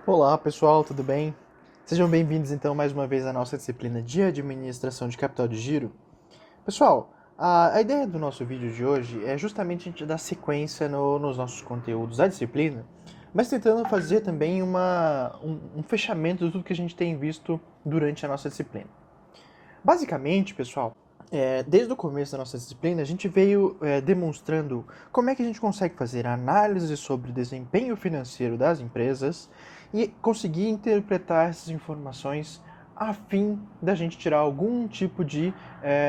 Olá pessoal, tudo bem? Sejam bem-vindos então mais uma vez à nossa disciplina de Administração de Capital de Giro. Pessoal, a ideia do nosso vídeo de hoje é justamente a gente dar sequência nos nossos conteúdos da disciplina, mas tentando fazer também um fechamento de tudo que a gente tem visto durante a nossa disciplina. Basicamente, pessoal, desde o começo da nossa disciplina, a gente veio demonstrando como é que a gente consegue fazer análise sobre o desempenho financeiro das empresas e conseguir interpretar essas informações a fim da gente tirar algum tipo de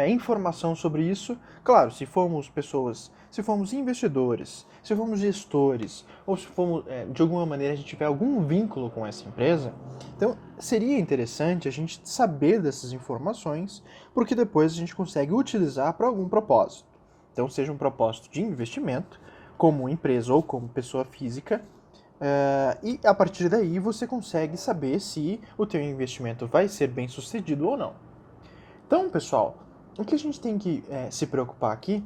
informação sobre isso. Claro, se formos pessoas, se formos investidores, se formos gestores, ou se formos, de alguma maneira, a gente tiver algum vínculo com essa empresa, então seria interessante a gente saber dessas informações, porque depois a gente consegue utilizar para algum propósito. Então, seja um propósito de investimento, como empresa ou como pessoa física, e a partir daí você consegue saber se o teu investimento vai ser bem sucedido ou não. Então, pessoal, o que a gente tem que se preocupar aqui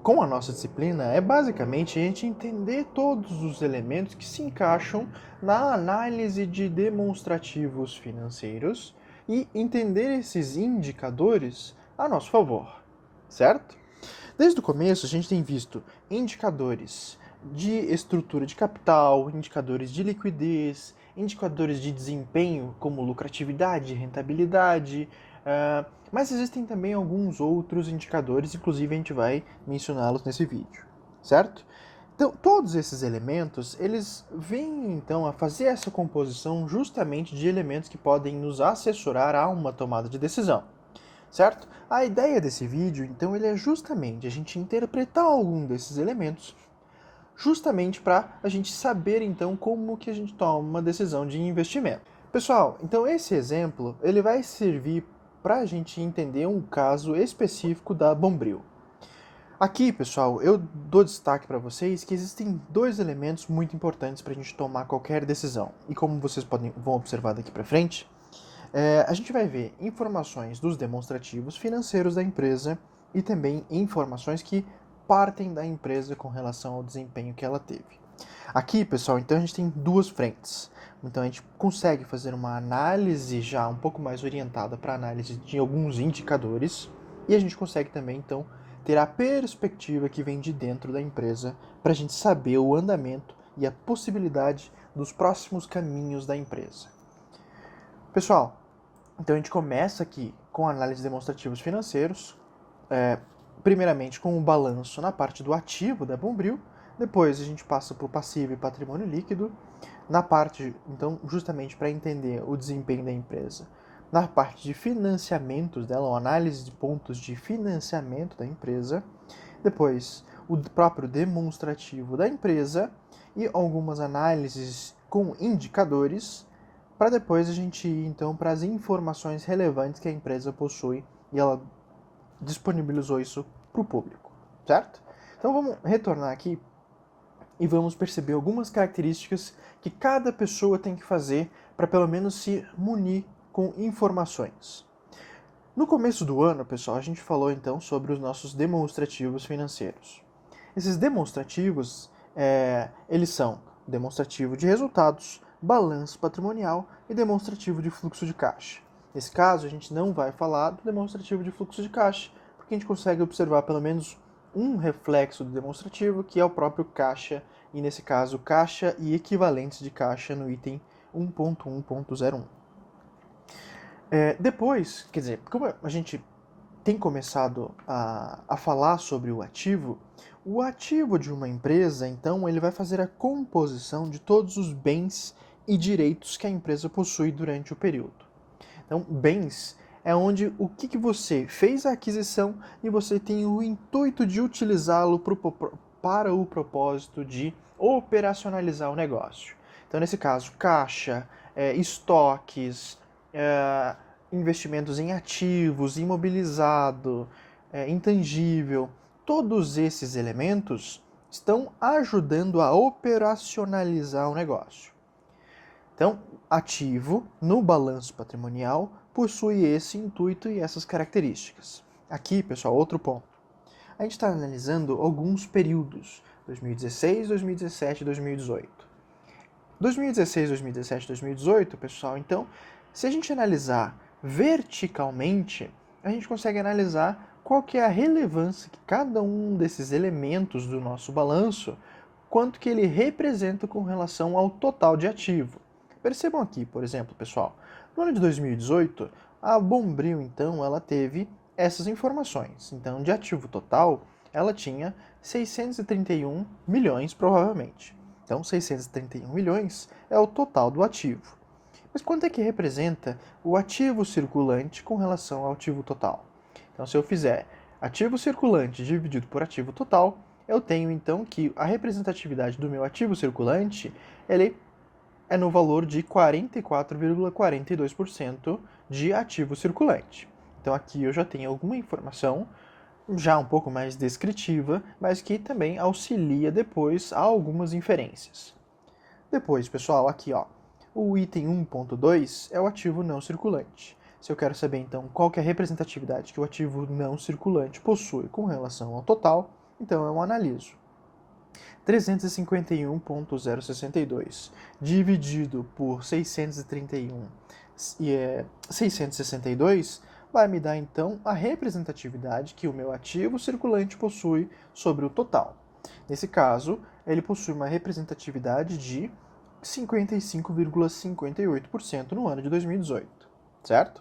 com a nossa disciplina é basicamente a gente entender todos os elementos que se encaixam na análise de demonstrativos financeiros e entender esses indicadores a nosso favor, certo? Desde o começo, a gente tem visto indicadores de estrutura de capital, indicadores de liquidez, indicadores de desempenho, como lucratividade, rentabilidade, mas existem também alguns outros indicadores, inclusive a gente vai mencioná-los nesse vídeo, certo? Então, todos esses elementos, eles vêm então a fazer essa composição justamente de elementos que podem nos assessorar a uma tomada de decisão, certo? A ideia desse vídeo, então, ele é justamente a gente interpretar algum desses elementos, justamente para a gente saber, então, como que a gente toma uma decisão de investimento. Pessoal, então esse exemplo, ele vai servir para a gente entender um caso específico da Bombril. Aqui, pessoal, eu dou destaque para vocês que existem dois elementos muito importantes para a gente tomar qualquer decisão. E como vocês vão observar daqui para frente, a gente vai ver informações dos demonstrativos financeiros da empresa e também informações que partem da empresa com relação ao desempenho que ela teve. Aqui, pessoal, então a gente tem duas frentes. Então a gente consegue fazer uma análise já um pouco mais orientada para análise de alguns indicadores e a gente consegue também, então, ter a perspectiva que vem de dentro da empresa para a gente saber o andamento e a possibilidade dos próximos caminhos da empresa. Pessoal, então a gente começa aqui com a análise de demonstrativos financeiros, primeiramente com o balanço na parte do ativo da Bombril, depois a gente passa para o passivo e patrimônio líquido, na parte, então, justamente para entender o desempenho da empresa, na parte de financiamentos dela, uma análise de pontos de financiamento da empresa, depois o próprio demonstrativo da empresa e algumas análises com indicadores, para depois a gente ir então para as informações relevantes que a empresa possui e ela disponibilizou isso para o público, certo? Então vamos retornar aqui e vamos perceber algumas características que cada pessoa tem que fazer para pelo menos se munir com informações. No começo do ano, pessoal, a gente falou então sobre os nossos demonstrativos financeiros. Esses demonstrativos, eles são demonstrativo de resultados, balanço patrimonial e demonstrativo de fluxo de caixa. Nesse caso, a gente não vai falar do demonstrativo de fluxo de caixa, porque a gente consegue observar pelo menos um reflexo do demonstrativo, que é o próprio caixa, e nesse caso, caixa e equivalentes de caixa no item 1.1.01. Depois, quer dizer, como a gente tem começado a falar sobre o ativo de uma empresa, então, ele vai fazer a composição de todos os bens e direitos que a empresa possui durante o período. Então, bens é onde o que você fez a aquisição e você tem o intuito de utilizá-lo para o propósito de operacionalizar o negócio. Então, nesse caso, caixa, estoques, investimentos em ativos, imobilizado, intangível, todos esses elementos estão ajudando a operacionalizar o negócio. Então, ativo no balanço patrimonial possui esse intuito e essas características. Aqui, pessoal, outro ponto. A gente está analisando alguns períodos, 2016, 2017 e 2018. 2016, 2017, 2018, pessoal, então, se a gente analisar verticalmente, a gente consegue analisar qual que é a relevância que cada um desses elementos do nosso balanço, quanto que ele representa com relação ao total de ativo. Percebam aqui, por exemplo, pessoal, no ano de 2018, a Bombril, então, ela teve essas informações. Então, de ativo total, ela tinha 631 milhões, provavelmente. Então, 631 milhões é o total do ativo. Mas quanto é que representa o ativo circulante com relação ao ativo total? Então, se eu fizer ativo circulante dividido por ativo total, eu tenho então que a representatividade do meu ativo circulante ele é no valor de 44,42% de ativo circulante. Então aqui eu já tenho alguma informação já um pouco mais descritiva, mas que também auxilia depois a algumas inferências. Depois, pessoal, aqui ó, o item 1.2 é o ativo não circulante. Se eu quero saber então qual que é a representatividade que o ativo não circulante possui com relação ao total, então eu analiso 351.062 dividido por 662 vai me dar então a representatividade que o meu ativo circulante possui sobre o total. Nesse caso, ele possui uma representatividade de 55,58% no ano de 2018, certo?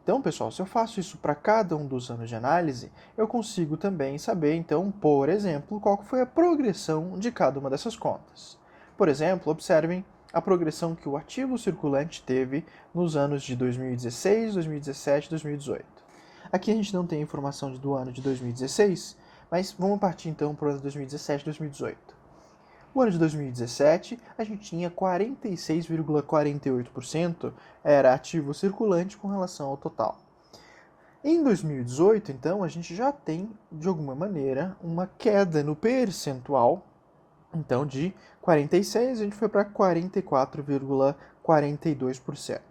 Então, pessoal, se eu faço isso para cada um dos anos de análise, eu consigo também saber, então, por exemplo, qual foi a progressão de cada uma dessas contas. Por exemplo, observem a progressão que o ativo circulante teve nos anos de 2016, 2017 e 2018. Aqui a gente não tem informação do ano de 2016, mas vamos partir então para o ano de 2017 e 2018. O ano de 2017, a gente tinha 46,48% era ativo circulante com relação ao total. Em 2018, então, a gente já tem, de alguma maneira, uma queda no percentual. Então, de 46, a gente foi para 44,42%.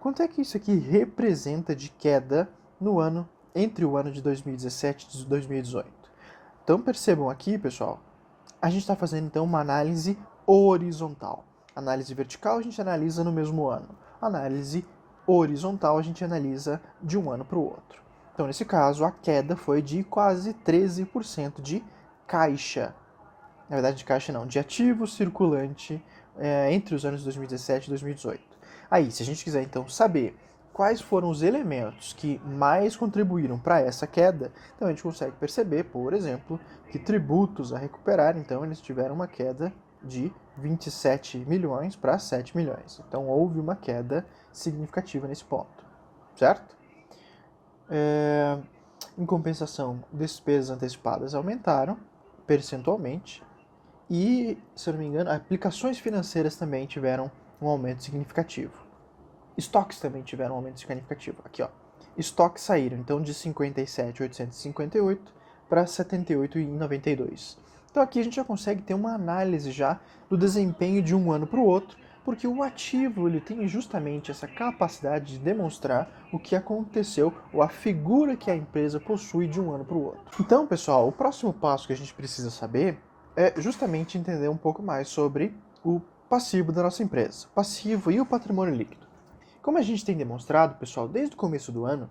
Quanto é que isso aqui representa de queda no ano, entre o ano de 2017 e 2018? Então, percebam aqui, pessoal, a gente está fazendo então uma análise horizontal. Análise vertical a gente analisa no mesmo ano. Análise horizontal a gente analisa de um ano para o outro. Então, nesse caso, a queda foi de quase 13% de caixa. Na verdade, de caixa não, de ativo circulante entre os anos 2017 e 2018. Aí, se a gente quiser então saber quais foram os elementos que mais contribuíram para essa queda, então a gente consegue perceber, por exemplo, que tributos a recuperar, então eles tiveram uma queda de 27 milhões para 7 milhões. Então houve uma queda significativa nesse ponto, certo? Em compensação, despesas antecipadas aumentaram percentualmente e, se eu não me engano, aplicações financeiras também tiveram um aumento significativo. Estoques também tiveram um aumento significativo. Aqui, ó. Estoques saíram, então, de 57.858 para 78.092. Então, aqui a gente já consegue ter uma análise já do desempenho de um ano para o outro, porque o ativo ele tem justamente essa capacidade de demonstrar o que aconteceu ou a figura que a empresa possui de um ano para o outro. Então, pessoal, o próximo passo que a gente precisa saber é justamente entender um pouco mais sobre o passivo da nossa empresa, passivo e o patrimônio líquido. Como a gente tem demonstrado, pessoal, desde o começo do ano,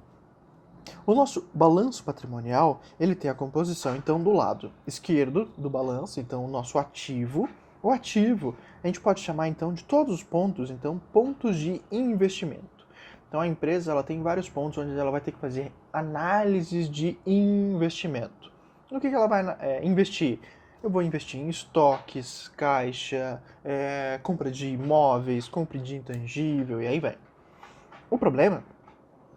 o nosso balanço patrimonial, ele tem a composição, então, do lado esquerdo do balanço, então, o nosso ativo. O ativo, a gente pode chamar, então, de todos os pontos, então, pontos de investimento. Então, a empresa, ela tem vários pontos onde ela vai ter que fazer análises de investimento. No que ela vai investir? Eu vou investir em estoques, caixa, compra de imóveis, compra de intangível, e aí vai. O problema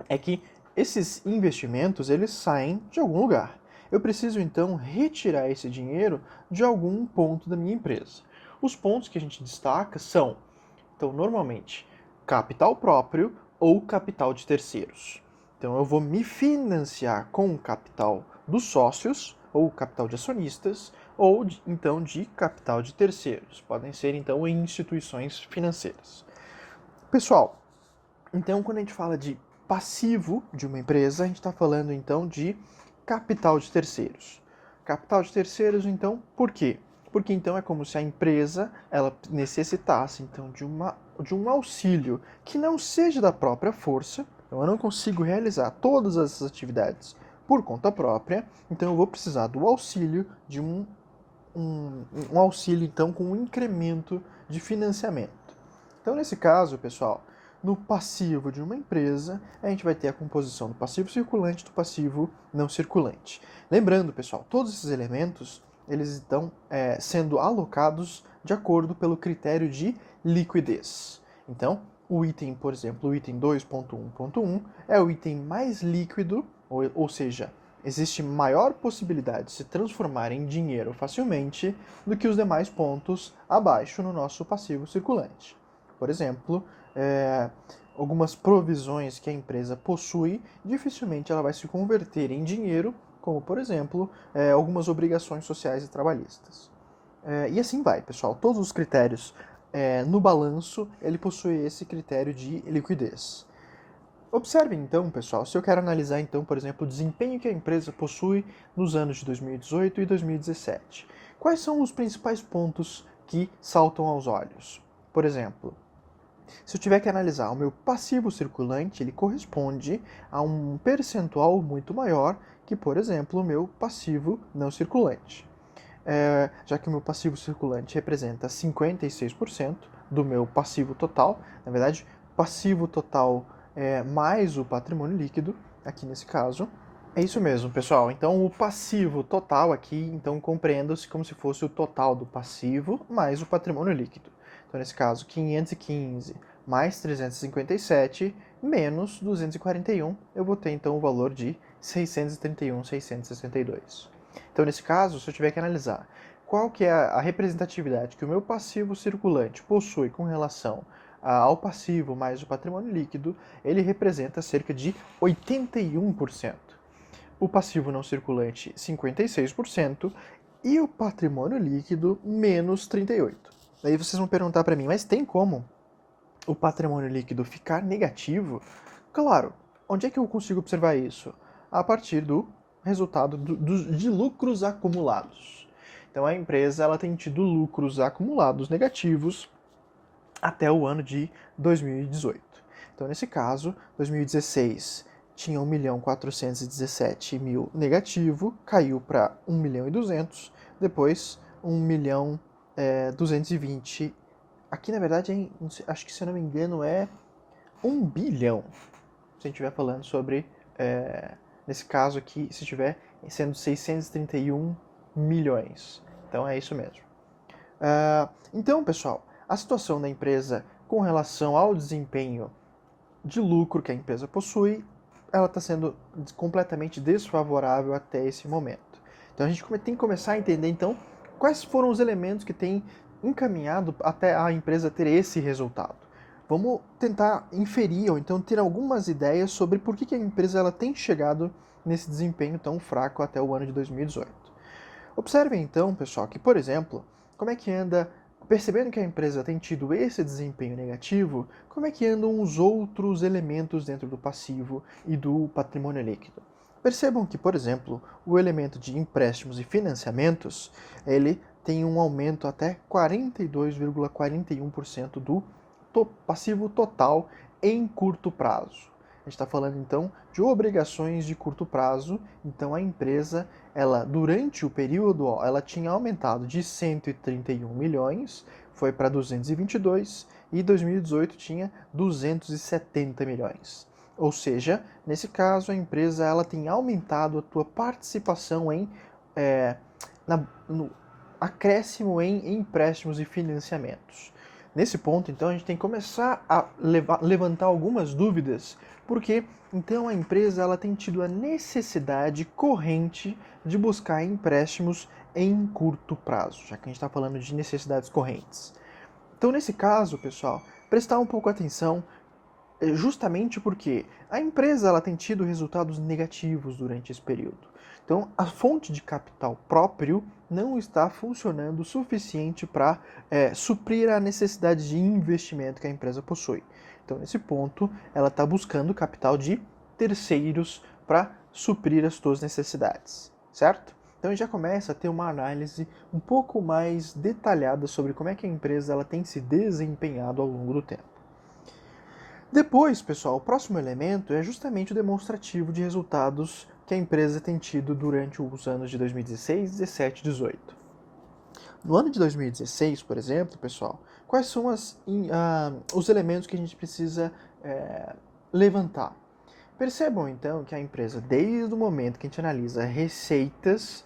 é que esses investimentos, eles saem de algum lugar. Eu preciso, então, retirar esse dinheiro de algum ponto da minha empresa. Os pontos que a gente destaca são, então, normalmente, capital próprio ou capital de terceiros. Então, eu vou me financiar com o capital dos sócios, ou capital de acionistas, ou, então, de capital de terceiros. Podem ser, então, instituições financeiras. Pessoal, então, quando a gente fala de passivo de uma empresa, a gente está falando, então, de capital de terceiros. Capital de terceiros, então, por quê? porque então é como se a empresa ela necessitasse então de um auxílio que não seja da própria força. Então eu não consigo realizar todas essas atividades por conta própria, então eu vou precisar do auxílio de um auxílio então com um incremento de financiamento. Então nesse caso, pessoal, no passivo de uma empresa, a gente vai ter a composição do passivo circulante e do passivo não circulante. Lembrando, pessoal, todos esses elementos eles estão sendo alocados de acordo pelo critério de liquidez. Então, o item, por exemplo, o item 2.1.1 é o item mais líquido, ou seja, existe maior possibilidade de se transformar em dinheiro facilmente do que os demais pontos abaixo no nosso passivo circulante. Por exemplo, algumas provisões que a empresa possui, dificilmente ela vai se converter em dinheiro, como, por exemplo, algumas obrigações sociais e trabalhistas. E assim vai, pessoal. Todos os critérios no balanço, ele possui esse critério de liquidez. Observem então, pessoal, se eu quero analisar então, por exemplo, o desempenho que a empresa possui nos anos de 2018 e 2017. Quais são os principais pontos que saltam aos olhos? Por exemplo, se eu tiver que analisar o meu passivo circulante, ele corresponde a um percentual muito maior que, por exemplo, o meu passivo não circulante. Já que o meu passivo circulante representa 56% do meu passivo total, na verdade, passivo total mais o patrimônio líquido, aqui nesse caso. É isso mesmo, pessoal. Então, o passivo total aqui, então, compreenda-se como se fosse o total do passivo mais o patrimônio líquido. Então, nesse caso, 515 mais 357 menos 241, eu vou ter, então, o valor de 631.662. Então, nesse caso, se eu tiver que analisar qual que é a representatividade que o meu passivo circulante possui com relação ao passivo mais o patrimônio líquido, ele representa cerca de 81%. O passivo não circulante, 56%, e o patrimônio líquido, menos 38%. Daí vocês vão perguntar para mim, mas tem como o patrimônio líquido ficar negativo? Claro, onde é que eu consigo observar isso? A partir do resultado de lucros acumulados. Então a empresa ela tem tido lucros acumulados negativos até o ano de 2018. Então nesse caso, 2016 tinha 1.417.000 negativo, caiu para 1.200.000, depois 1.220.000. Aqui na verdade, acho que se eu não me engano é 1 bilhão, se a gente estiver falando sobre, nesse caso aqui, se estiver sendo 631 milhões. Então é isso mesmo. Então, pessoal, a situação da empresa com relação ao desempenho de lucro que a empresa possui, ela está sendo completamente desfavorável até esse momento. Então a gente tem que começar a entender, então, quais foram os elementos que têm encaminhado até a empresa ter esse resultado. Vamos tentar inferir, ou então ter algumas ideias sobre por que a empresa ela tem chegado nesse desempenho tão fraco até o ano de 2018. Observem então, pessoal, que, por exemplo, como é que anda, percebendo que a empresa tem tido esse desempenho negativo, como é que andam os outros elementos dentro do passivo e do patrimônio líquido. Percebam que, por exemplo, o elemento de empréstimos e financiamentos, ele tem um aumento até 42,41% do passivo total em curto prazo. A gente está falando então de obrigações de curto prazo. Então a empresa, ela durante o período, ela tinha aumentado de 131 milhões, foi para 222 e 2018 tinha 270 milhões. Ou seja, nesse caso a empresa ela tem aumentado a sua participação em no acréscimo em empréstimos e financiamentos. Nesse ponto, então, a gente tem que começar a levantar algumas dúvidas, porque então a empresa ela tem tido a necessidade corrente de buscar empréstimos em curto prazo, já que a gente está falando de necessidades correntes. Então, nesse caso, pessoal, prestar um pouco atenção, justamente porque a empresa ela tem tido resultados negativos durante esse período. Então, a fonte de capital próprio não está funcionando o suficiente para suprir a necessidade de investimento que a empresa possui. Então, nesse ponto, ela está buscando capital de terceiros para suprir as suas necessidades, certo? Então a gente já começa a ter uma análise um pouco mais detalhada sobre como é que a empresa ela tem se desempenhado ao longo do tempo. Depois, pessoal, o próximo elemento é justamente o demonstrativo de resultados que a empresa tem tido durante os anos de 2016, 17 e 18. No ano de 2016, por exemplo, pessoal, quais são os elementos que a gente precisa levantar? Percebam então que a empresa, desde o momento que a gente analisa receitas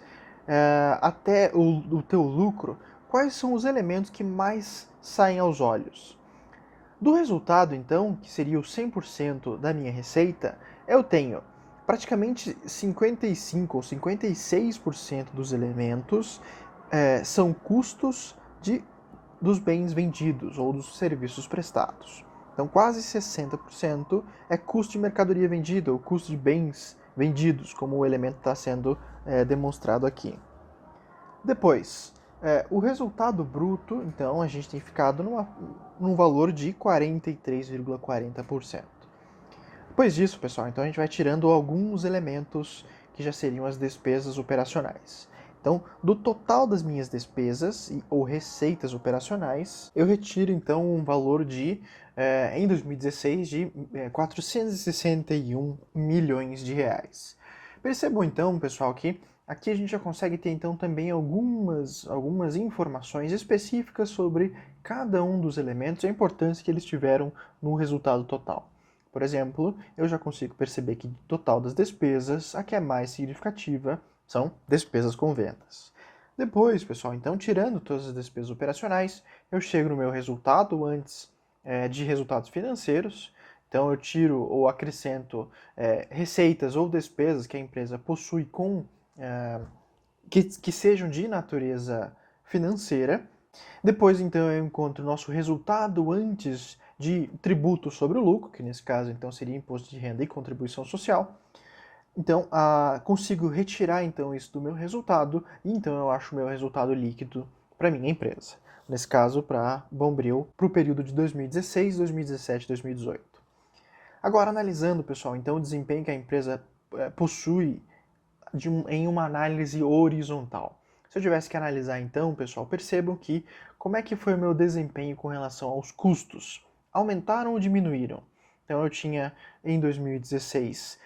até o teu lucro, quais são os elementos que mais saem aos olhos? Do resultado, então, que seria o 100% da minha receita, eu tenho praticamente 55 ou 56% dos elementos são custos dos bens vendidos ou dos serviços prestados. Então, quase 60% é custo de mercadoria vendida ou custo de bens vendidos, como o elemento está sendo demonstrado aqui. Depois, o resultado bruto, então, a gente tem ficado num valor de 43,40%. Depois disso, pessoal, então a gente vai tirando alguns elementos que já seriam as despesas operacionais. Então, do total das minhas despesas ou receitas operacionais, eu retiro então um valor em 2016, de 461 milhões de reais. Percebam então, pessoal, que aqui a gente já consegue ter então também algumas informações específicas sobre cada um dos elementos e a importância que eles tiveram no resultado total. Por exemplo, eu já consigo perceber que do total das despesas, a que é mais significativa são despesas com vendas. Depois, pessoal, então, tirando todas as despesas operacionais, eu chego no meu resultado antes de resultados financeiros. Então, eu tiro ou acrescento receitas ou despesas que a empresa possui que sejam de natureza financeira. Depois, então, eu encontro o nosso resultado antes de tributo sobre o lucro, que nesse caso, então, seria imposto de renda e contribuição social. Então, consigo retirar então isso do meu resultado, e então eu acho o meu resultado líquido para minha empresa. Nesse caso, para Bombril, para o período de 2016, 2017 e 2018. Agora, analisando, pessoal, então o desempenho que a empresa possui em uma análise horizontal. Se eu tivesse que analisar então, pessoal, percebam que como é que foi o meu desempenho com relação aos custos? Aumentaram ou diminuíram? Então eu tinha em 2016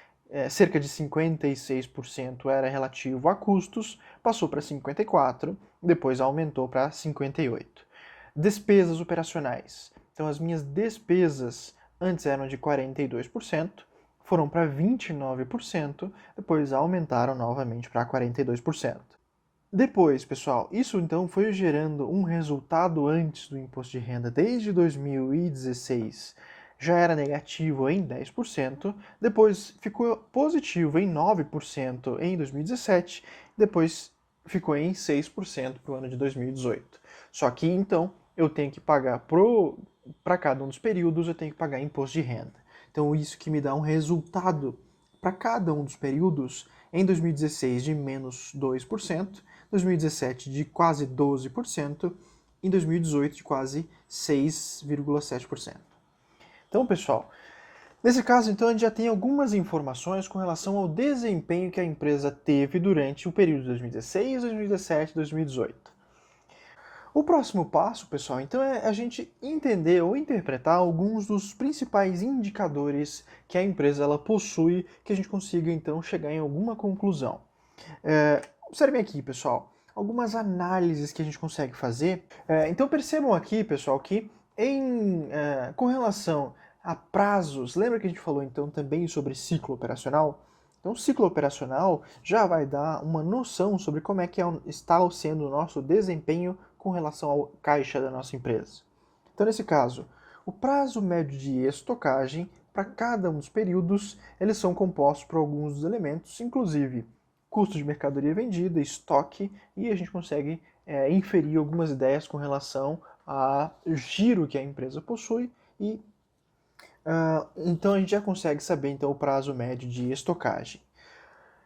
cerca de 56% era relativo a custos, passou para 54%, depois aumentou para 58%. Despesas operacionais. Então as minhas despesas antes eram de 42%, foram para 29%, depois aumentaram novamente para 42%. Depois, pessoal, isso então foi gerando um resultado antes do imposto de renda desde 2016. Já era negativo em 10%, depois ficou positivo em 9% em 2017, depois ficou em 6% para o ano de 2018. Só que então eu tenho que pagar para cada um dos períodos, eu tenho que pagar imposto de renda. Então isso que me dá um resultado para cada um dos períodos em 2016 de menos 2%, 2017 de quase 12%, em 2018 de quase 6,7%. Então, pessoal, nesse caso, então, a gente já tem algumas informações com relação ao desempenho que a empresa teve durante o período de 2016, 2017 e 2018. O próximo passo, pessoal, então é a gente entender ou interpretar alguns dos principais indicadores que a empresa ela possui, que a gente consiga então chegar em alguma conclusão. Observem aqui, pessoal, algumas análises que a gente consegue fazer. Então percebam aqui, pessoal, que com relação a prazos, lembra que a gente falou então também sobre ciclo operacional? Então, o ciclo operacional já vai dar uma noção sobre como é que está sendo o nosso desempenho com relação ao caixa da nossa empresa. Então, nesse caso, o prazo médio de estocagem para cada um dos períodos, eles são compostos por alguns dos elementos, inclusive custo de mercadoria vendida, estoque, e a gente consegue inferir algumas ideias com relação ao giro que a empresa possui e então a gente já consegue saber então o prazo médio de estocagem.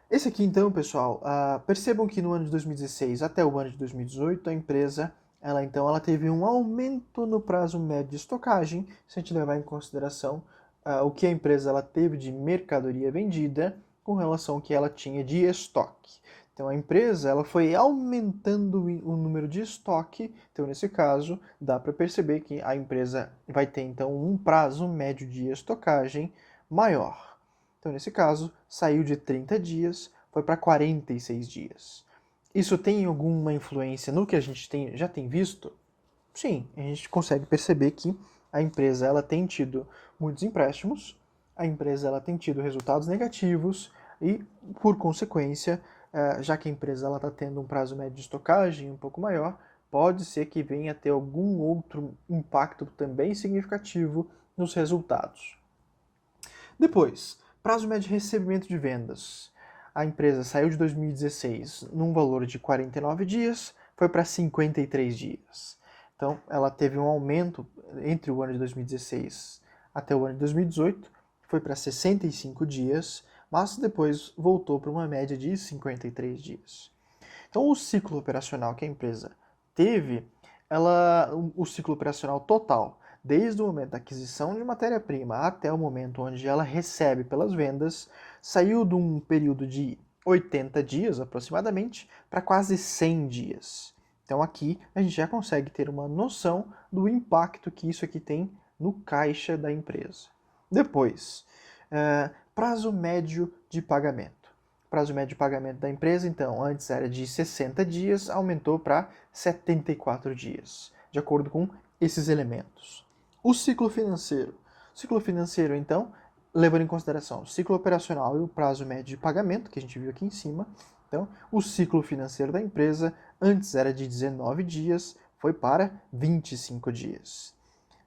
Esse aqui então, pessoal, percebam que no ano de 2016 até o ano de 2018 a empresa ela teve um aumento no prazo médio de estocagem, se a gente levar em consideração o que a empresa ela teve de mercadoria vendida com relação ao que ela tinha de estoque. Então a empresa ela foi aumentando o número de estoque. Então nesse caso dá para perceber que a empresa vai ter então um prazo médio de estocagem maior. Então nesse caso saiu de 30 dias, foi para 46 dias. Isso tem alguma influência no que a gente já tem visto? Sim, a gente consegue perceber que a empresa ela tem tido muitos empréstimos, a empresa ela tem tido resultados negativos e, por consequência, já que a empresa está tendo um prazo médio de estocagem um pouco maior, pode ser que venha a ter algum outro impacto também significativo nos resultados. Depois, prazo médio de recebimento de vendas. A empresa saiu de 2016 num valor de 49 dias, foi para 53 dias. Então, ela teve um aumento entre o ano de 2016 até o ano de 2018, foi para 65 dias, mas depois voltou para uma média de 53 dias. Então, o ciclo operacional que a empresa teve, o ciclo operacional total, desde o momento da aquisição de matéria-prima até o momento onde ela recebe pelas vendas, saiu de um período de 80 dias aproximadamente para quase 100 dias. Então aqui a gente já consegue ter uma noção do impacto que isso aqui tem no caixa da empresa. Depois, prazo médio de pagamento. O prazo médio de pagamento da empresa, então, antes era de 60 dias, aumentou para 74 dias, de acordo com esses elementos. O ciclo financeiro. O ciclo financeiro, então, levando em consideração o ciclo operacional e o prazo médio de pagamento, que a gente viu aqui em cima. Então, o ciclo financeiro da empresa antes era de 19 dias, foi para 25 dias.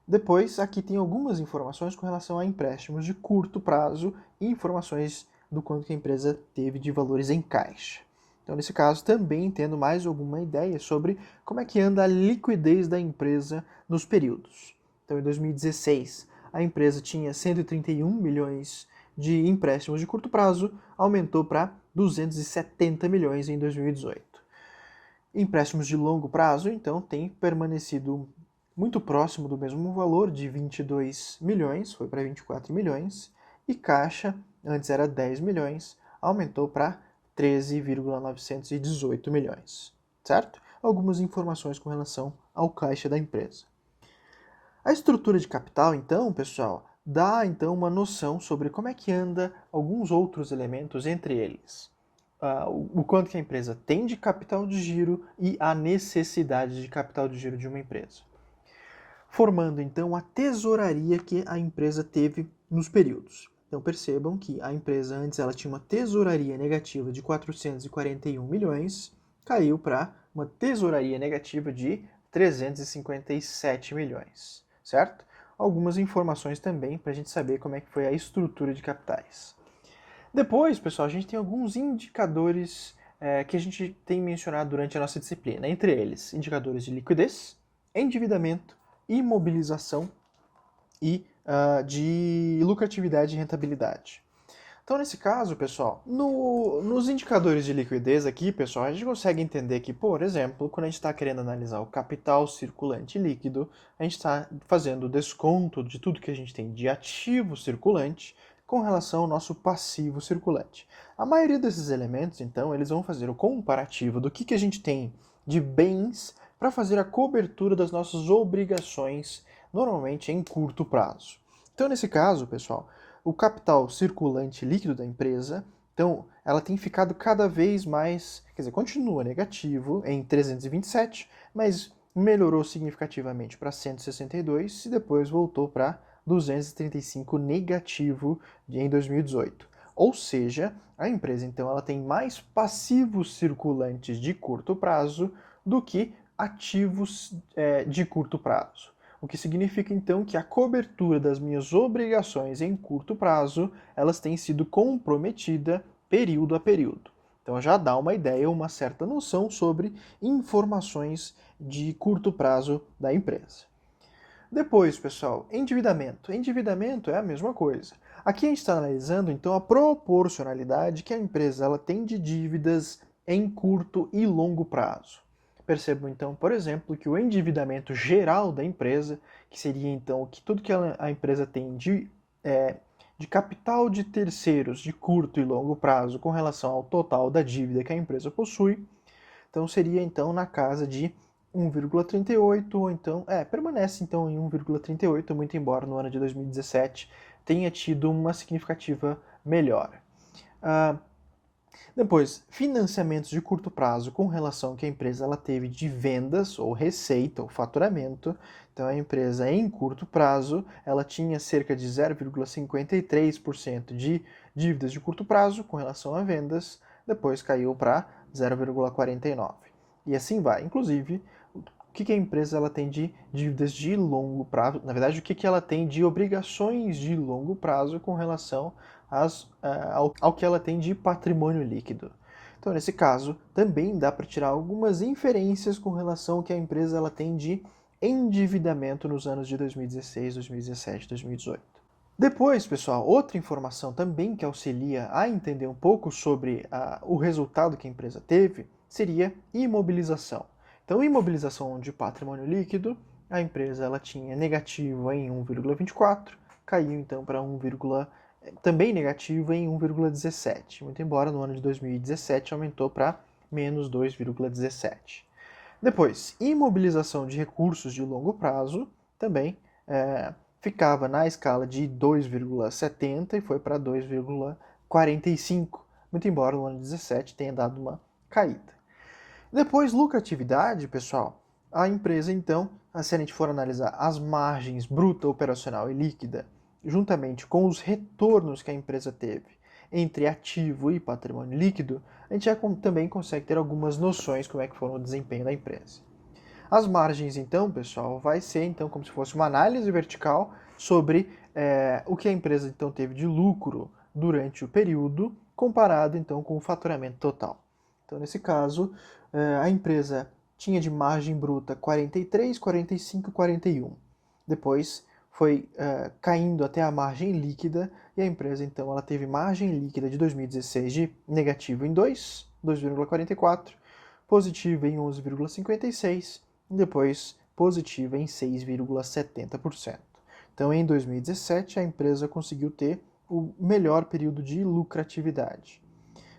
Depois, aqui tem algumas informações com relação a empréstimos de curto prazo e informações do quanto que a empresa teve de valores em caixa. Então, nesse caso, também tendo mais alguma ideia sobre como é que anda a liquidez da empresa nos períodos. Então, em 2016, a empresa tinha 131 milhões de empréstimos de curto prazo, aumentou para 270 milhões em 2018. Empréstimos de longo prazo, então, tem permanecido muito próximo do mesmo valor, de 22 milhões, foi para 24 milhões, e caixa, antes era 10 milhões, aumentou para 13,918 milhões, certo? Algumas informações com relação ao caixa da empresa. A estrutura de capital, então, pessoal, dá então uma noção sobre como é que anda alguns outros elementos, entre eles o quanto que a empresa tem de capital de giro e a necessidade de capital de giro de uma empresa. Formando então a tesouraria que a empresa teve nos períodos. Então percebam que a empresa antes ela tinha uma tesouraria negativa de 441 milhões, caiu para uma tesouraria negativa de 357 milhões, certo? Algumas informações também para a gente saber como é que foi a estrutura de capitais. Depois, pessoal, a gente tem alguns indicadores que a gente tem mencionado durante a nossa disciplina. Entre eles, indicadores de liquidez, endividamento, imobilização e de lucratividade e rentabilidade. Então, nesse caso, pessoal, nos indicadores de liquidez aqui, pessoal, a gente consegue entender que, por exemplo, quando a gente está querendo analisar o capital circulante líquido, a gente está fazendo o desconto de tudo que a gente tem de ativo circulante com relação ao nosso passivo circulante. A maioria desses elementos, então, eles vão fazer o comparativo do que a gente tem de bens para fazer a cobertura das nossas obrigações, normalmente em curto prazo. Então, nesse caso, pessoal, o capital circulante líquido da empresa, então, ela tem ficado cada vez mais, quer dizer, continua negativo em 327, mas melhorou significativamente para 162 e depois voltou para 235 negativo em 2018. Ou seja, a empresa então ela tem mais passivos circulantes de curto prazo do que ativos de curto prazo. O que significa então que a cobertura das minhas obrigações em curto prazo, elas têm sido comprometida período a período. Então já dá uma ideia, uma certa noção sobre informações de curto prazo da empresa. Depois, pessoal, endividamento. Endividamento é a mesma coisa. Aqui a gente está analisando então a proporcionalidade que a empresa ela tem de dívidas em curto e longo prazo. Percebam então, por exemplo, que o endividamento geral da empresa, que seria então tudo que a empresa tem de capital de terceiros de curto e longo prazo com relação ao total da dívida que a empresa possui, então seria então na casa de 1,38, ou então, permanece então em 1,38, muito embora no ano de 2017 tenha tido uma significativa melhora. Depois, financiamentos de curto prazo com relação ao que a empresa ela teve de vendas ou receita ou faturamento. Então a empresa em curto prazo, ela tinha cerca de 0,53% de dívidas de curto prazo com relação a vendas, depois caiu para 0,49%. E assim vai. Inclusive, o que a empresa ela tem de dívidas de longo prazo, na verdade, o que ela tem de obrigações de longo prazo com relação ao que ela tem de patrimônio líquido. Então, nesse caso, também dá para tirar algumas inferências com relação ao que a empresa ela tem de endividamento nos anos de 2016, 2017, 2018. Depois, pessoal, outra informação também que auxilia a entender um pouco sobre o resultado que a empresa teve seria imobilização. Então, imobilização de patrimônio líquido, a empresa ela tinha negativo em 1,24, caiu então para também negativo em 1,17, muito embora no ano de 2017 aumentou para menos 2,17. Depois, imobilização de recursos de longo prazo, também ficava na escala de 2,70 e foi para 2,45, muito embora no ano de 2017 tenha dado uma caída. Depois, lucratividade, pessoal, a empresa então, se a gente for analisar as margens bruta, operacional e líquida, juntamente com os retornos que a empresa teve entre ativo e patrimônio líquido, a gente já também consegue ter algumas noções como é que foi o desempenho da empresa. As margens, então, pessoal, vai ser então como se fosse uma análise vertical sobre o que a empresa então teve de lucro durante o período, comparado então com o faturamento total. Então, nesse caso, a empresa tinha de margem bruta 43, 45, 41. Depois foi caindo até a margem líquida, e a empresa então ela teve margem líquida de 2016 de negativo em 2,44, positiva em 11,56 e depois positiva em 6,70%. Então, em 2017, a empresa conseguiu ter o melhor período de lucratividade.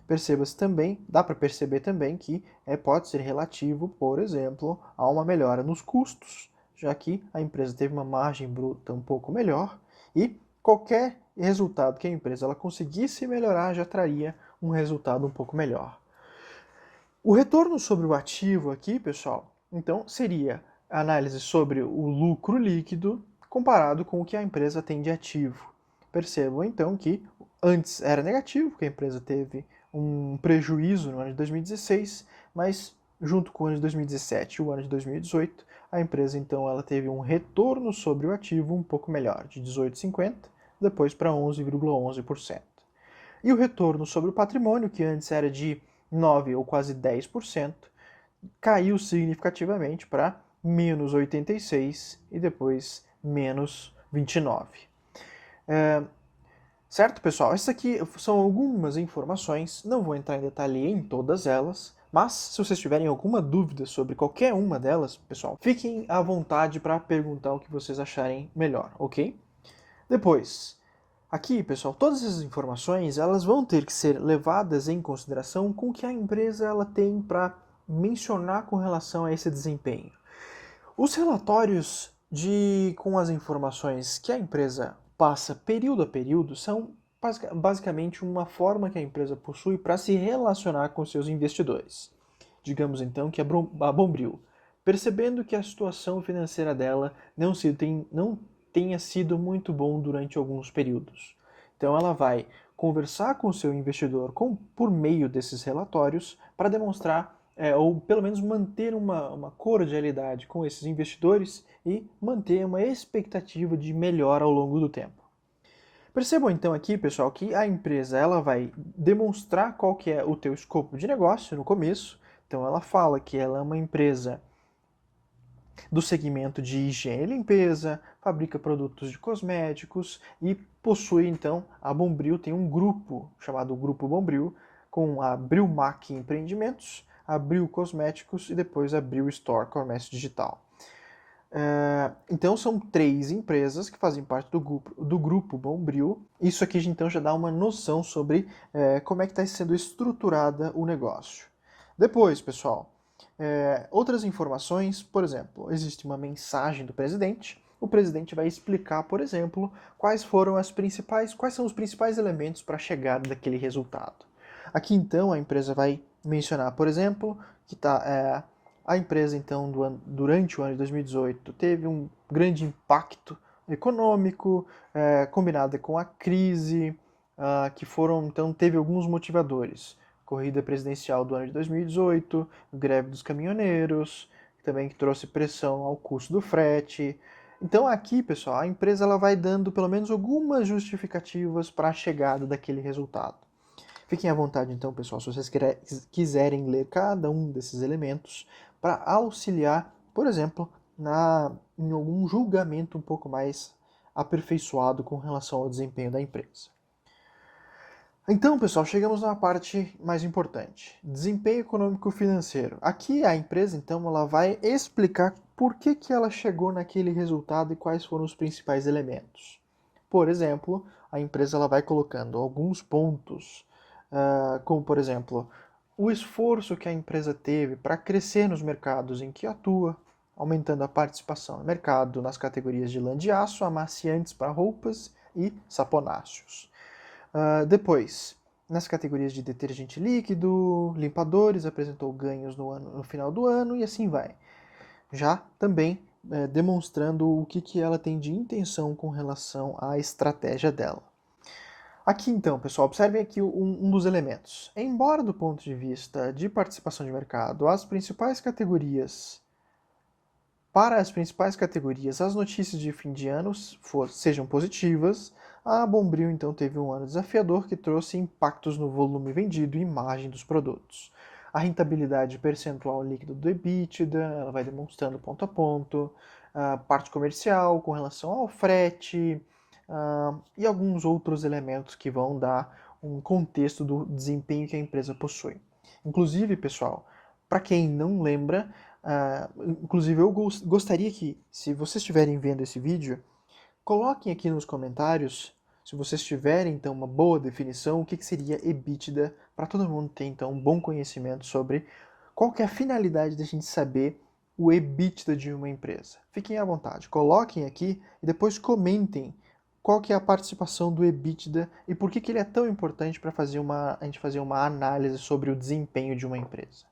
Perceba-se também, dá para perceber também que pode ser relativo, por exemplo, a uma melhora nos custos, já que a empresa teve uma margem bruta um pouco melhor e qualquer resultado que a empresa ela conseguisse melhorar já traria um resultado um pouco melhor. O retorno sobre o ativo aqui, pessoal, então seria a análise sobre o lucro líquido comparado com o que a empresa tem de ativo. Percebam então que antes era negativo, porque a empresa teve um prejuízo no ano de 2016, mas junto com o ano de 2017 e o ano de 2018, a empresa então ela teve um retorno sobre o ativo um pouco melhor, de 18,50, depois para 11,11%. E o retorno sobre o patrimônio, que antes era de 9 ou quase 10%, caiu significativamente para menos 86 e depois menos 29. Certo, pessoal? Essas aqui são algumas informações, não vou entrar em detalhe em todas elas, mas se vocês tiverem alguma dúvida sobre qualquer uma delas, pessoal, fiquem à vontade para perguntar o que vocês acharem melhor, ok? Depois, aqui, pessoal, todas essas informações elas vão ter que ser levadas em consideração com o que a empresa ela tem para mencionar com relação a esse desempenho. Os relatórios com as informações que a empresa passa período a período são basicamente uma forma que a empresa possui para se relacionar com seus investidores. Digamos então que a Bombril, percebendo que a situação financeira dela não tenha sido muito bom durante alguns períodos. Então ela vai conversar com o seu investidor por meio desses relatórios para demonstrar ou pelo menos manter uma cordialidade com esses investidores e manter uma expectativa de melhora ao longo do tempo. Percebam então aqui, pessoal, que a empresa ela vai demonstrar qual que é o teu escopo de negócio no começo. Então ela fala que ela é uma empresa do segmento de higiene e limpeza, fabrica produtos de cosméticos e possui então, a Bombril tem um grupo chamado Grupo Bombril, com a Brilmac Empreendimentos, a Bril Cosméticos e depois a Bril Store Comércio Digital. Então são 3 empresas que fazem parte do grupo Bombril. Isso aqui então já dá uma noção sobre como é que está sendo estruturada o negócio. Depois, pessoal, outras informações, por exemplo, existe uma mensagem do presidente. O presidente vai explicar, por exemplo, quais são os principais elementos para a chegada daquele resultado. Aqui então a empresa vai mencionar, por exemplo, que a empresa, então, durante o ano de 2018, teve um grande impacto econômico, combinado com a crise, que então, teve alguns motivadores. Corrida presidencial do ano de 2018, greve dos caminhoneiros, também que trouxe pressão ao custo do frete. Então aqui, pessoal, a empresa ela vai dando pelo menos algumas justificativas para a chegada daquele resultado. Fiquem à vontade, então, pessoal, se vocês quiserem ler cada um desses elementos para auxiliar, por exemplo, em algum julgamento um pouco mais aperfeiçoado com relação ao desempenho da empresa. Então, pessoal, chegamos na parte mais importante, desempenho econômico-financeiro. Aqui a empresa, então, ela vai explicar por que ela chegou naquele resultado e quais foram os principais elementos. Por exemplo, a empresa ela vai colocando alguns pontos, como, por exemplo, o esforço que a empresa teve para crescer nos mercados em que atua, aumentando a participação no mercado nas categorias de lã de aço, amaciantes para roupas e saponáceos. Depois, nas categorias de detergente líquido, limpadores, apresentou ganhos no final do ano e assim vai. Já também demonstrando o que ela tem de intenção com relação à estratégia dela. Aqui então, pessoal, observem aqui um dos elementos. Embora do ponto de vista de participação de mercado, para as principais categorias, as notícias de fim de ano sejam positivas, a Bombril então teve um ano desafiador que trouxe impactos no volume vendido e imagem dos produtos. A rentabilidade percentual líquida do EBITDA, ela vai demonstrando ponto a ponto, a parte comercial com relação ao frete, e alguns outros elementos que vão dar um contexto do desempenho que a empresa possui. Inclusive, pessoal, para quem não lembra, inclusive eu gostaria que, se vocês estiverem vendo esse vídeo, coloquem aqui nos comentários, se vocês tiverem então uma boa definição, o que seria EBITDA, para todo mundo ter então um bom conhecimento sobre qual que é a finalidade da gente saber o EBITDA de uma empresa. Fiquem à vontade, coloquem aqui e depois comentem qual que é a participação do EBITDA e por que ele é tão importante para a gente fazer uma análise sobre o desempenho de uma empresa.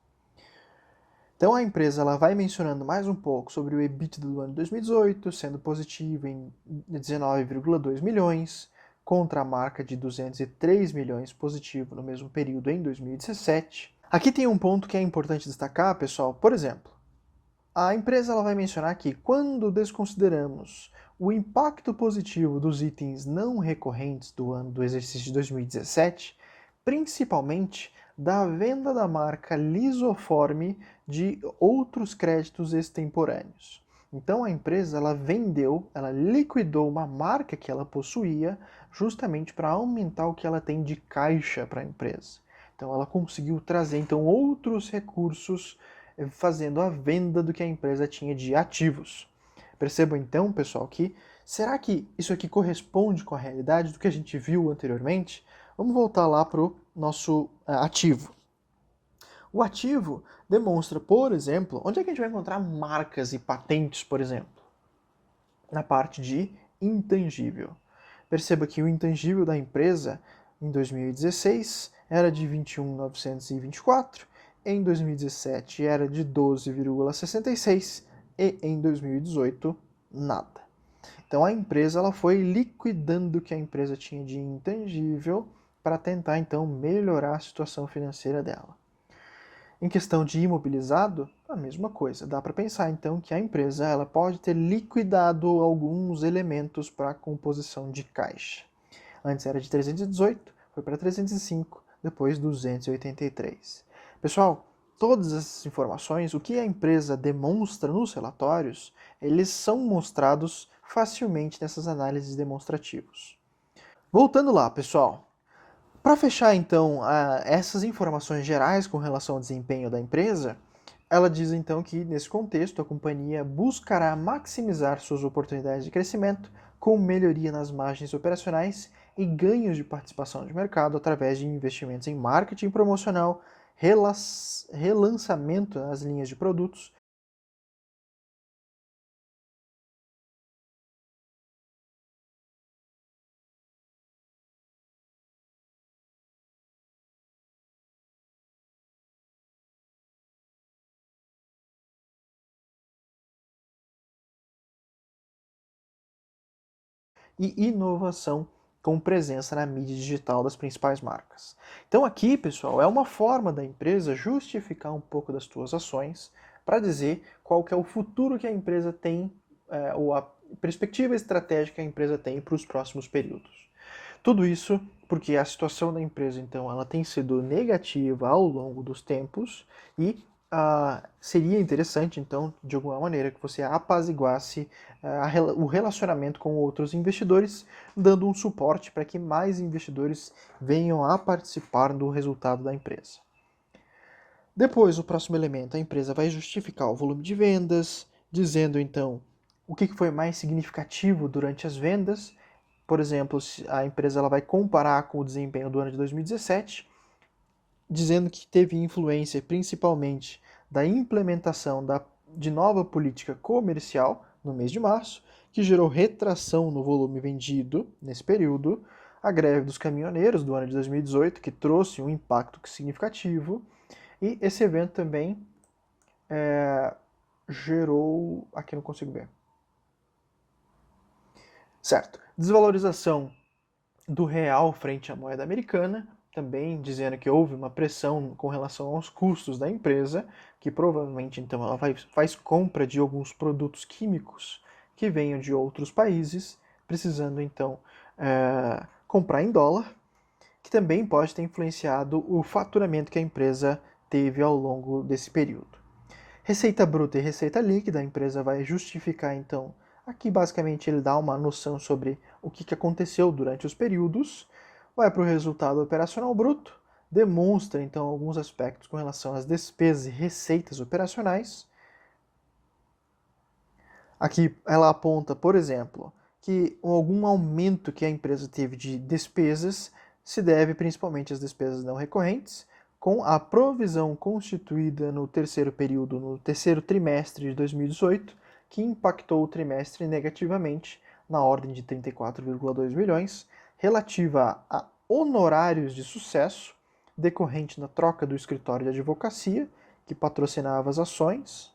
Então a empresa ela vai mencionando mais um pouco sobre o EBITDA do ano de 2018, sendo positivo em 19,2 milhões, contra a marca de 203 milhões positivo no mesmo período em 2017. Aqui tem um ponto que é importante destacar, pessoal. Por exemplo, a empresa ela vai mencionar que quando desconsideramos o impacto positivo dos itens não recorrentes do exercício de 2017, principalmente da venda da marca Lisoform de outros créditos extemporâneos. Então a empresa ela liquidou uma marca que ela possuía justamente para aumentar o que ela tem de caixa para a empresa. Então ela conseguiu trazer então outros recursos fazendo a venda do que a empresa tinha de ativos. Percebam então, pessoal, que será que isso aqui corresponde com a realidade do que a gente viu anteriormente? Vamos voltar lá para o nosso ativo. O ativo demonstra, por exemplo, onde é que a gente vai encontrar marcas e patentes, por exemplo? Na parte de intangível. Perceba que o intangível da empresa em 2016 era de 21.924, em 2017 era de 12,66 e em 2018 nada. Então a empresa ela foi liquidando o que a empresa tinha de intangível para tentar então melhorar a situação financeira dela. Em questão de imobilizado, a mesma coisa. Dá para pensar então que a empresa ela pode ter liquidado alguns elementos para a composição de caixa. Antes era de 318, foi para 305, depois 283. Pessoal, todas essas informações, o que a empresa demonstra nos relatórios, eles são mostrados facilmente nessas análises demonstrativas. Voltando lá, pessoal. Para fechar, então, essas informações gerais com relação ao desempenho da empresa, Ela diz então que, nesse contexto, a companhia buscará maximizar suas oportunidades de crescimento com melhoria nas margens operacionais e ganhos de participação de mercado através de investimentos em marketing promocional, relançamento nas linhas de produtos. E inovação com presença na mídia digital das principais marcas. Então aqui, pessoal, é uma forma da empresa justificar um pouco das suas ações para dizer qual que é o futuro que a empresa tem, ou a perspectiva estratégica que a empresa tem para os próximos períodos. Tudo isso porque a situação da empresa, então, ela tem sido negativa ao longo dos tempos e seria interessante, então, de alguma maneira, que você apaziguasse o relacionamento com outros investidores, dando um suporte para que mais investidores venham a participar do resultado da empresa. Depois, o próximo elemento, a empresa vai justificar o volume de vendas, dizendo, então, o que foi mais significativo durante as vendas. Por exemplo, a empresa ela vai comparar com o desempenho do ano de 2017, dizendo que teve influência principalmente da implementação de nova política comercial no mês de março, que gerou retração no volume vendido nesse período, a greve dos caminhoneiros do ano de 2018, que trouxe um impacto significativo, e esse evento também gerou... aqui não consigo ver. Certo. Desvalorização do real frente à moeda americana, também dizendo que houve uma pressão com relação aos custos da empresa, que provavelmente então ela faz compra de alguns produtos químicos que venham de outros países, precisando então comprar em dólar, que também pode ter influenciado o faturamento que a empresa teve ao longo desse período. Receita bruta e receita líquida, a empresa vai justificar então. Aqui basicamente ele dá uma noção sobre o que aconteceu durante os períodos, vai para o resultado operacional bruto, demonstra então alguns aspectos com relação às despesas e receitas operacionais. Aqui ela aponta, por exemplo, que algum aumento que a empresa teve de despesas se deve principalmente às despesas não recorrentes, com a provisão constituída no terceiro período, no terceiro trimestre de 2018, que impactou o trimestre negativamente, na ordem de 34,2 milhões, relativa a honorários de sucesso, decorrente da troca do escritório de advocacia, que patrocinava as ações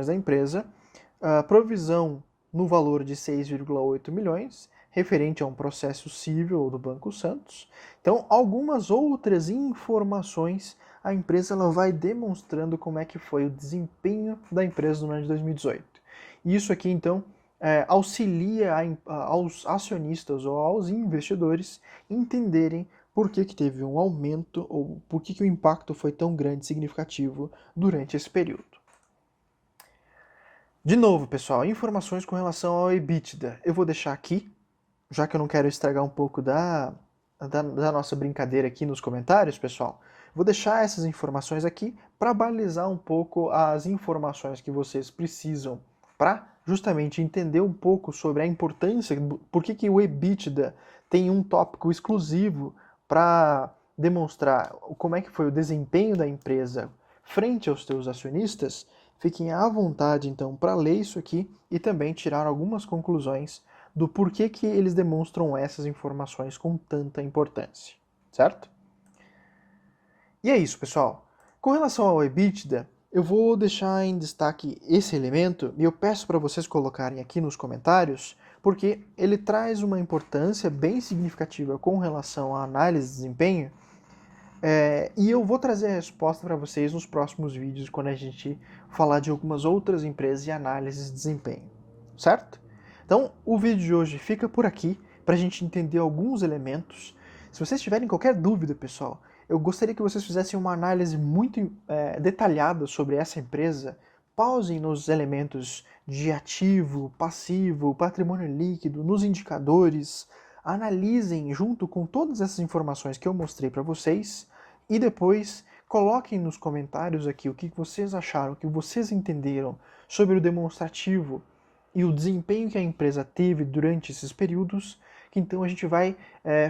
da empresa, provisão no valor de 6,8 milhões, referente a um processo civil do Banco Santos. Então, algumas outras informações a empresa ela vai demonstrando como é que foi o desempenho da empresa no ano de 2018. E isso aqui, então, auxilia aos acionistas ou aos investidores entenderem por que teve um aumento ou por que o impacto foi tão grande e significativo durante esse período. De novo, pessoal, informações com relação ao EBITDA. Eu vou deixar aqui, já que eu não quero estragar um pouco da nossa brincadeira aqui nos comentários, pessoal. Vou deixar essas informações aqui para balizar um pouco as informações que vocês precisam para justamente entender um pouco sobre a importância, por que o EBITDA tem um tópico exclusivo para demonstrar como é que foi o desempenho da empresa frente aos seus acionistas. Fiquem à vontade, então, para ler isso aqui e também tirar algumas conclusões do porquê que eles demonstram essas informações com tanta importância, certo? E é isso, pessoal. Com relação ao EBITDA, eu vou deixar em destaque esse elemento e eu peço para vocês colocarem aqui nos comentários, porque ele traz uma importância bem significativa com relação à análise de desempenho. E eu vou trazer a resposta para vocês nos próximos vídeos, quando a gente falar de algumas outras empresas e análises de desempenho, certo? Então, o vídeo de hoje fica por aqui, para a gente entender alguns elementos. Se vocês tiverem qualquer dúvida, pessoal, eu gostaria que vocês fizessem uma análise muito detalhada sobre essa empresa. Pausem nos elementos de ativo, passivo, patrimônio líquido, nos indicadores. Analisem junto com todas essas informações que eu mostrei para vocês e depois coloquem nos comentários aqui o que vocês acharam, o que vocês entenderam sobre o demonstrativo e o desempenho que a empresa teve durante esses períodos, que então a gente vai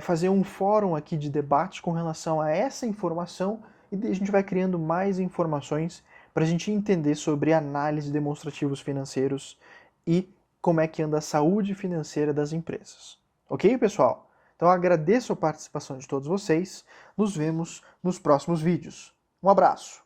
fazer um fórum aqui de debate com relação a essa informação e a gente vai criando mais informações para a gente entender sobre análise de demonstrativos financeiros e como é que anda a saúde financeira das empresas. Ok, pessoal? Então eu agradeço a participação de todos vocês, nos vemos nos próximos vídeos. Um abraço!